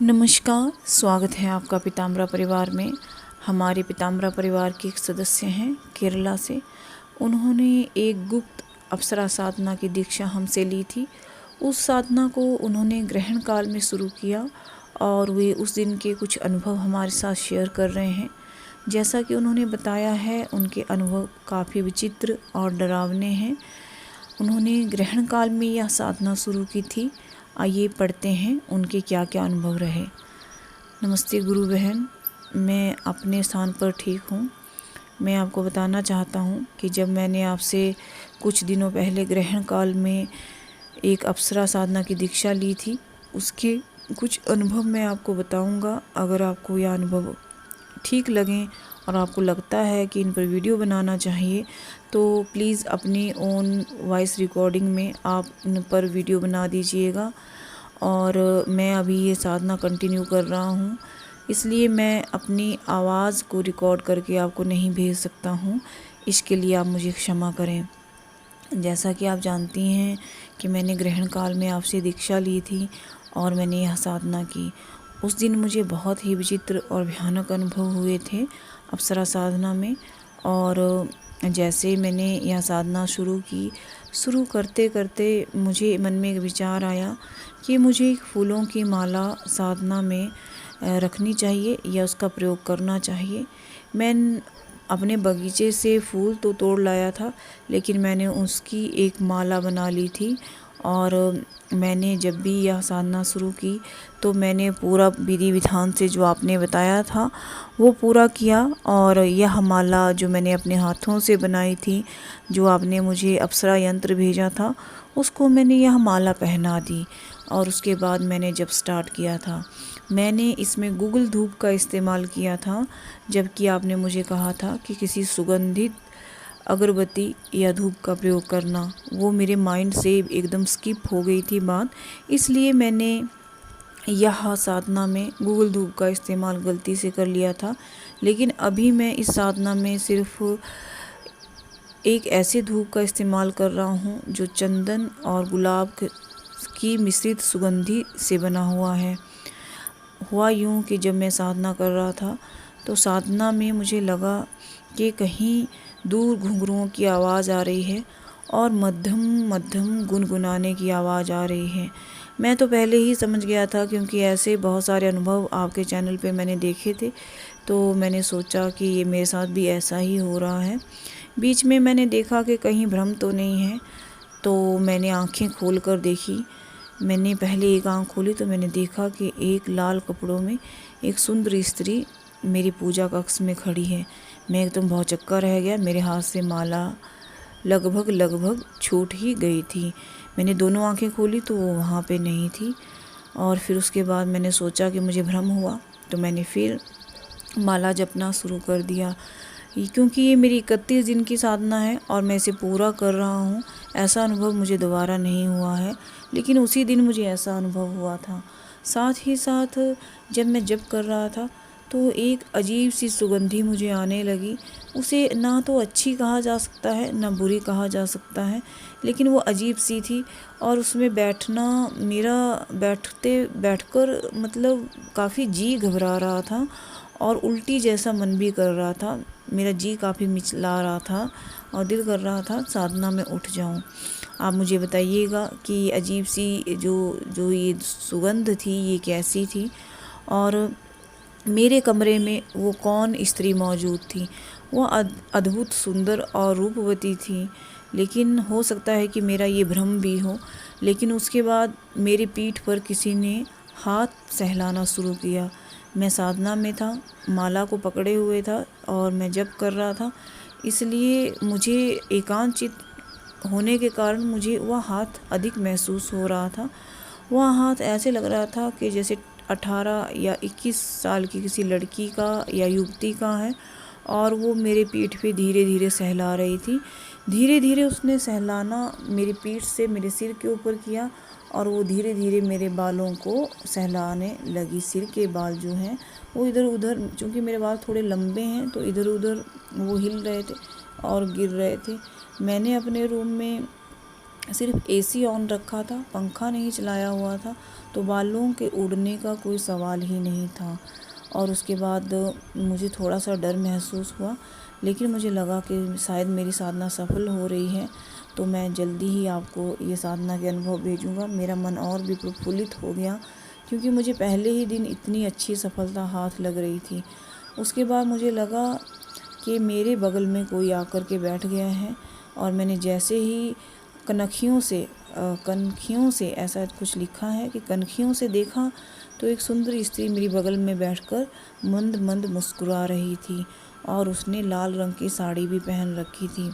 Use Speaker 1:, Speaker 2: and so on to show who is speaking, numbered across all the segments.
Speaker 1: नमस्कार, स्वागत है आपका पीताम्बरा परिवार में। हमारे पीताम्बरा परिवार के एक सदस्य हैं केरला से। उन्होंने एक गुप्त अप्सरा साधना की दीक्षा हमसे ली थी। उस साधना को उन्होंने ग्रहण काल में शुरू किया और वे उस दिन के कुछ अनुभव हमारे साथ शेयर कर रहे हैं। जैसा कि उन्होंने बताया है, उनके अनुभव काफ़ी विचित्र और डरावने हैं। उन्होंने ग्रहण काल में यह साधना शुरू की थी। आइए पढ़ते हैं उनके क्या क्या अनुभव रहे। नमस्ते गुरु बहन, मैं अपने स्थान पर ठीक हूँ। मैं आपको बताना चाहता हूँ कि जब मैंने आपसे कुछ दिनों पहले ग्रहण काल में एक अप्सरा साधना की दीक्षा ली थी, उसके कुछ अनुभव मैं आपको बताऊँगा। अगर आपको यह अनुभव ठीक लगें और आपको लगता है कि इन पर वीडियो बनाना चाहिए तो प्लीज़ अपनी ओन वॉइस रिकॉर्डिंग में आप इन पर वीडियो बना दीजिएगा। और मैं अभी ये साधना कंटिन्यू कर रहा हूँ, इसलिए मैं अपनी आवाज़ को रिकॉर्ड करके आपको नहीं भेज सकता हूँ। इसके लिए आप मुझे क्षमा करें। जैसा कि आप जानती हैं कि मैंने ग्रहण काल में आपसे दीक्षा ली थी और मैंने यह साधना की। उस दिन मुझे बहुत ही विचित्र और भयानक अनुभव हुए थे अप्सरा साधना में। और जैसे मैंने यह साधना शुरू करते करते मुझे मन में एक विचार आया कि मुझे फूलों की माला साधना में रखनी चाहिए या उसका प्रयोग करना चाहिए। मैं अपने बगीचे से फूल तो तोड़ लाया था, लेकिन मैंने उसकी एक माला बना ली थी। और मैंने जब भी यह साधना शुरू की तो मैंने पूरा विधि विधान से जो आपने बताया था वो पूरा किया। और यह माला जो मैंने अपने हाथों से बनाई थी, जो आपने मुझे अप्सरा यंत्र भेजा था, उसको मैंने यह माला पहना दी। और उसके बाद मैंने जब स्टार्ट किया था, मैंने इसमें गूगल धूप का इस्तेमाल किया था, जबकि आपने मुझे कहा था कि किसी सुगंधित अगरबत्ती या धूप का प्रयोग करना। वो मेरे माइंड से एकदम स्किप हो गई थी बात, इसलिए मैंने यह साधना में गूगल धूप का इस्तेमाल गलती से कर लिया था। लेकिन अभी मैं इस साधना में सिर्फ एक ऐसे धूप का इस्तेमाल कर रहा हूँ जो चंदन और गुलाब की मिश्रित सुगंधी से बना हुआ है। हुआ यूँ कि जब मैं साधना कर रहा था तो साधना में मुझे लगा कि कहीं दूर घुंघरुओं की आवाज़ आ रही है और मध्यम मध्यम गुनगुनाने की आवाज़ आ रही है। मैं तो पहले ही समझ गया था, क्योंकि ऐसे बहुत सारे अनुभव आपके चैनल पे मैंने देखे थे, तो मैंने सोचा कि ये मेरे साथ भी ऐसा ही हो रहा है। बीच में मैंने देखा कि कहीं भ्रम तो नहीं है, तो मैंने आंखें खोल कर देखी। मैंने पहले एक आंख खोली तो मैंने देखा कि एक लाल कपड़ों में एक सुंदर स्त्री मेरी पूजा कक्ष में खड़ी है। मैं एकदम भौचक्का रह गया। मेरे हाथ से माला लगभग छूट ही गई थी। मैंने दोनों आंखें खोली तो वो वहाँ पे नहीं थी। और फिर उसके बाद मैंने सोचा कि मुझे भ्रम हुआ, तो मैंने फिर माला जपना शुरू कर दिया। क्योंकि ये मेरी 31 दिन की साधना है और मैं इसे पूरा कर रहा हूँ, ऐसा अनुभव मुझे दोबारा नहीं हुआ है। लेकिन उसी दिन मुझे ऐसा अनुभव हुआ था। साथ ही साथ जब मैं जप कर रहा था तो एक अजीब सी सुगंधी मुझे आने लगी। उसे ना तो अच्छी कहा जा सकता है ना बुरी कहा जा सकता है, लेकिन वो अजीब सी थी। और उसमें बैठना, मेरा बैठकर मतलब काफ़ी जी घबरा रहा था और उल्टी जैसा मन भी कर रहा था। मेरा जी काफ़ी मिचला रहा था और दिल कर रहा था साधना में उठ जाऊं। आप मुझे बताइएगा कि अजीब सी जो ये सुगंध थी ये कैसी थी, और मेरे कमरे में वो कौन स्त्री मौजूद थी। वो अद्भुत सुंदर और रूपवती थी। लेकिन हो सकता है कि मेरा ये भ्रम भी हो। लेकिन उसके बाद मेरी पीठ पर किसी ने हाथ सहलाना शुरू किया। मैं साधना में था, माला को पकड़े हुए था और मैं जप कर रहा था, इसलिए मुझे एकांतचित होने के कारण मुझे वह हाथ अधिक महसूस हो रहा था। वह हाथ ऐसे लग रहा था कि जैसे 18 या 21 साल की किसी लड़की का या युवती का है, और वो मेरे पीठ पे धीरे धीरे सहला रही थी। धीरे धीरे उसने सहलाना मेरी पीठ से मेरे सिर के ऊपर किया और वो धीरे धीरे मेरे बालों को सहलाने लगी। सिर के बाल जो हैं वो इधर उधर, चूँकि मेरे बाल थोड़े लंबे हैं तो इधर उधर वो हिल रहे थे और गिर रहे थे। मैंने अपने रूम में सिर्फ एसी ऑन रखा था, पंखा नहीं चलाया हुआ था, तो बालों के उड़ने का कोई सवाल ही नहीं था। और उसके बाद मुझे थोड़ा सा डर महसूस हुआ, लेकिन मुझे लगा कि शायद मेरी साधना सफल हो रही है, तो मैं जल्दी ही आपको ये साधना के अनुभव भेजूँगा। मेरा मन और भी प्रफुल्लित हो गया, क्योंकि मुझे पहले ही दिन इतनी अच्छी सफलता हाथ लग रही थी। उसके बाद मुझे लगा कि मेरे बगल में कोई आकर के बैठ गया है, और मैंने जैसे ही कनखियों से ऐसा कुछ लिखा है कि कनखियों से देखा, तो एक सुंदर स्त्री मेरी बगल में बैठकर मंद मंद मुस्कुरा रही थी, और उसने लाल रंग की साड़ी भी पहन रखी थी।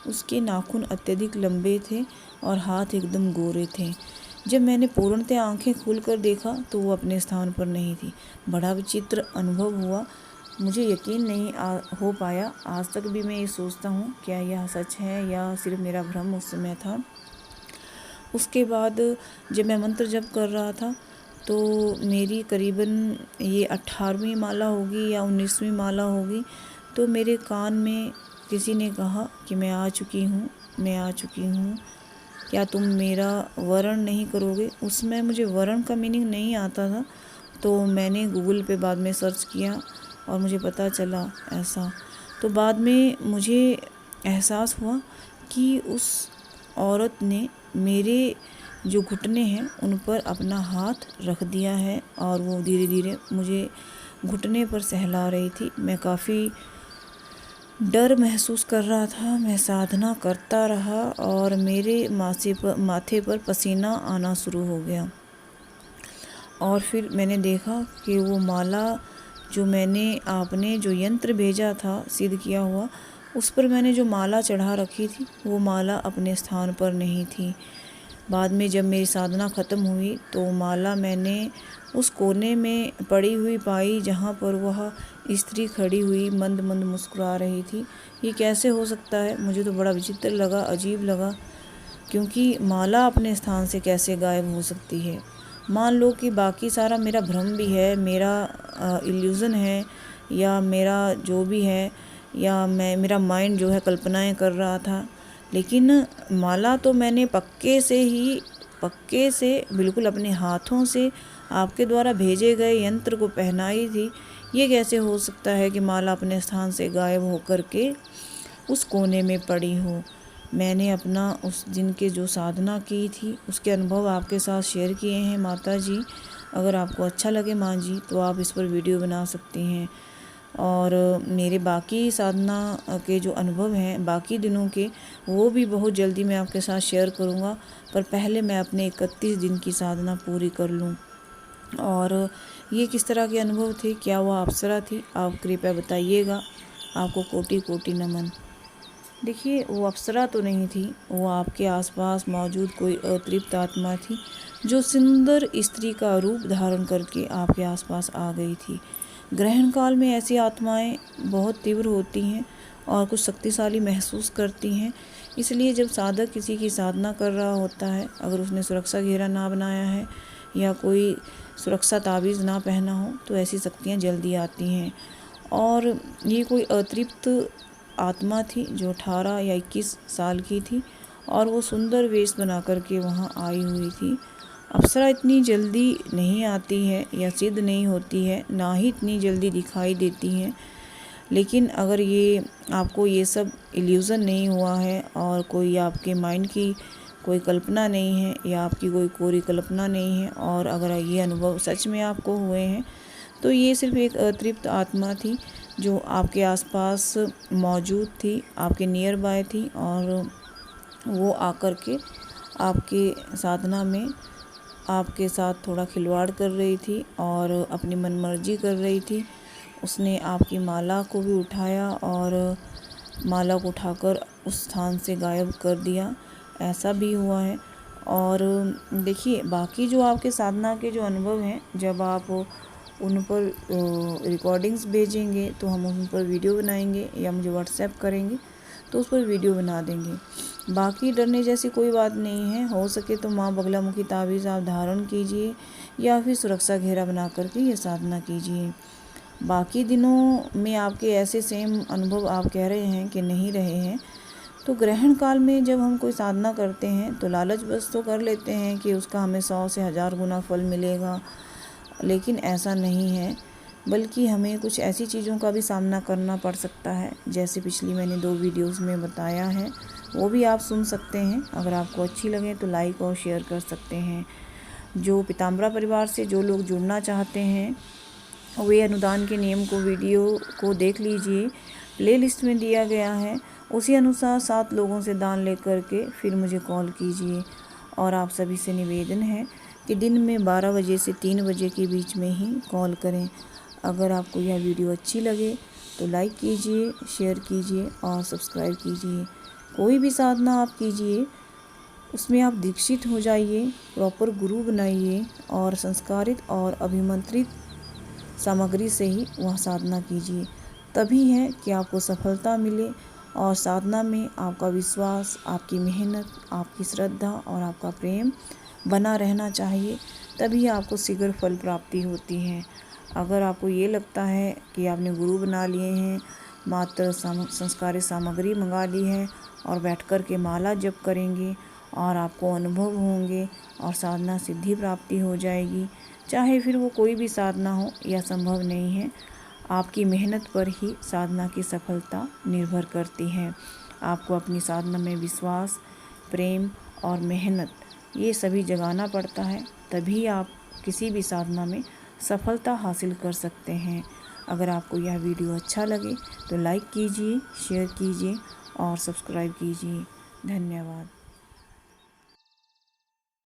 Speaker 1: उसके नाखून अत्यधिक लंबे थे और हाथ एकदम गोरे थे। जब मैंने पूर्णतः आंखें खोलकर देखा, तो वो अपने स्थान पर नहीं थी। बड़ा विचित्र अनुभव हुआ, मुझे यकीन नहीं हो पाया। आज तक भी मैं ये सोचता हूँ, क्या यह सच है या सिर्फ मेरा भ्रम उस समय था। उसके बाद जब मैं मंत्र जप कर रहा था, तो मेरी करीबन ये 18वीं माला होगी या 19वीं माला होगी, तो मेरे कान में किसी ने कहा कि मैं आ चुकी हूँ, क्या तुम मेरा वरण नहीं करोगे। उसमें मुझे वरण का मीनिंग नहीं आता था, तो मैंने गूगल पे बाद में सर्च किया और मुझे पता चला ऐसा। तो बाद में मुझे एहसास हुआ कि उस औरत ने मेरे जो घुटने हैं उन पर अपना हाथ रख दिया है, और वो धीरे धीरे मुझे घुटने पर सहला रही थी। मैं काफ़ी डर महसूस कर रहा था। मैं साधना करता रहा और मेरे माथे पर पसीना आना शुरू हो गया। और फिर मैंने देखा कि वो माला जो आपने जो यंत्र भेजा था सिद्ध किया हुआ, उस पर मैंने जो माला चढ़ा रखी थी, वो माला अपने स्थान पर नहीं थी। बाद में जब मेरी साधना ख़त्म हुई, तो माला मैंने उस कोने में पड़ी हुई पाई, जहाँ पर वह स्त्री खड़ी हुई मंद मंद मुस्कुरा रही थी। ये कैसे हो सकता है? मुझे तो बड़ा विचित्र लगा, अजीब लगा, क्योंकि माला अपने स्थान से कैसे गायब हो सकती है। मान लो कि बाकी सारा मेरा भ्रम भी है, मेरा इल्यूज़न है, या मेरा जो भी है, या मेरा माइंड जो है कल्पनाएं कर रहा था, लेकिन माला तो मैंने पक्के से बिल्कुल अपने हाथों से आपके द्वारा भेजे गए यंत्र को पहनाई थी। ये कैसे हो सकता है कि माला अपने स्थान से गायब होकर के उस कोने में पड़ी हो। मैंने अपना उस दिन के जो साधना की थी उसके अनुभव आपके साथ शेयर किए हैं माता जी। अगर आपको अच्छा लगे माँ जी, तो आप इस पर वीडियो बना सकती हैं। और मेरे बाकी साधना के जो अनुभव हैं बाकी दिनों के, वो भी बहुत जल्दी मैं आपके साथ शेयर करूँगा। पर पहले मैं अपने 31 दिन की साधना पूरी कर लूँ। और ये किस तरह के अनुभव थे, क्या वह अप्सरा थी, आप कृपया बताइएगा। आपको कोटि कोटि नमन। देखिए, वो अप्सरा तो नहीं थी, वो आपके आसपास मौजूद कोई अतृप्त आत्मा थी, जो सुंदर स्त्री का रूप धारण करके आपके आसपास आ गई थी। ग्रहण काल में ऐसी आत्माएं बहुत तीव्र होती हैं और कुछ शक्तिशाली महसूस करती हैं। इसलिए जब साधक किसी की साधना कर रहा होता है, अगर उसने सुरक्षा घेरा ना बनाया है या कोई सुरक्षा ताबीज़ ना पहना हो, तो ऐसी शक्तियाँ जल्दी आती हैं। और ये कोई अतृप्त आत्मा थी जो 18 या 21 साल की थी, और वो सुंदर वेश बना करके वहाँ आई हुई थी। अप्सरा इतनी जल्दी नहीं आती है या सिद्ध नहीं होती है, ना ही इतनी जल्दी दिखाई देती है। लेकिन अगर ये आपको ये सब इल्यूज़न नहीं हुआ है और कोई आपके माइंड की कोई कल्पना नहीं है या आपकी कोई कोरी कल्पना नहीं है, और अगर ये अनुभव सच में आपको हुए हैं, तो ये सिर्फ एक अतृप्त आत्मा थी जो आपके आसपास मौजूद थी, आपके नियर बाय थी, और वो आकर के आपके साधना में आपके साथ थोड़ा खिलवाड़ कर रही थी और अपनी मनमर्जी कर रही थी। उसने आपकी माला को भी उठाया और माला को उठाकर उस स्थान से गायब कर दिया, ऐसा भी हुआ है। और देखिए, बाकी जो आपके साधना के जो अनुभव हैं, जब आप उन पर रिकॉर्डिंग्स भेजेंगे तो हम उन पर वीडियो बनाएंगे, या मुझे व्हाट्सएप करेंगे तो उस पर वीडियो बना देंगे। बाकी डरने जैसी कोई बात नहीं है। हो सके तो माँ बगलामुखी ताबीज़ आप धारण कीजिए, या फिर सुरक्षा घेरा बना करके ये साधना कीजिए। बाकी दिनों में आपके ऐसे सेम अनुभव आप कह रहे हैं कि नहीं रहे हैं, तो ग्रहण काल में जब हम कोई साधना करते हैं तो लालच बस तो कर लेते हैं कि उसका हमें 100 से 1000 गुना फल मिलेगा, लेकिन ऐसा नहीं है। बल्कि हमें कुछ ऐसी चीज़ों का भी सामना करना पड़ सकता है, जैसे पिछली मैंने 2 वीडियोस में बताया है, वो भी आप सुन सकते हैं। अगर आपको अच्छी लगे तो लाइक और शेयर कर सकते हैं। जो पीताम्बरा परिवार से जो लोग जुड़ना चाहते हैं वे अनुदान के नियम को वीडियो को देख लीजिए, प्लेलिस्ट में दिया गया है। उसी अनुसार 7 लोगों से दान लेकर के फिर मुझे कॉल कीजिए। और आप सभी से निवेदन है कि दिन में 12 बजे से 3 बजे के बीच में ही कॉल करें। अगर आपको यह वीडियो अच्छी लगे तो लाइक कीजिए, शेयर कीजिए और सब्सक्राइब कीजिए। कोई भी साधना आप कीजिए उसमें आप दीक्षित हो जाइए, प्रॉपर गुरु बनाइए और संस्कारित और अभिमंत्रित सामग्री से ही वह साधना कीजिए। तभी है कि आपको सफलता मिले। और साधना में आपका विश्वास, आपकी मेहनत, आपकी श्रद्धा और आपका प्रेम बना रहना चाहिए, तभी आपको शीघ्र फल प्राप्ति होती है। अगर आपको ये लगता है कि आपने गुरु बना लिए हैं, मात्र संस्कारित सामग्री मंगा ली है और बैठ कर के माला जप करेंगे और आपको अनुभव होंगे और साधना सिद्धि प्राप्ति हो जाएगी, चाहे फिर वो कोई भी साधना हो, यह संभव नहीं है। आपकी मेहनत पर ही साधना की सफलता निर्भर करती है। आपको अपनी साधना में विश्वास, प्रेम और मेहनत ये सभी जगाना पड़ता है, तभी आप किसी भी साधना में सफलता हासिल कर सकते हैं। अगर आपको यह वीडियो अच्छा लगे तो लाइक कीजिए, शेयर कीजिए और सब्सक्राइब कीजिए। धन्यवाद।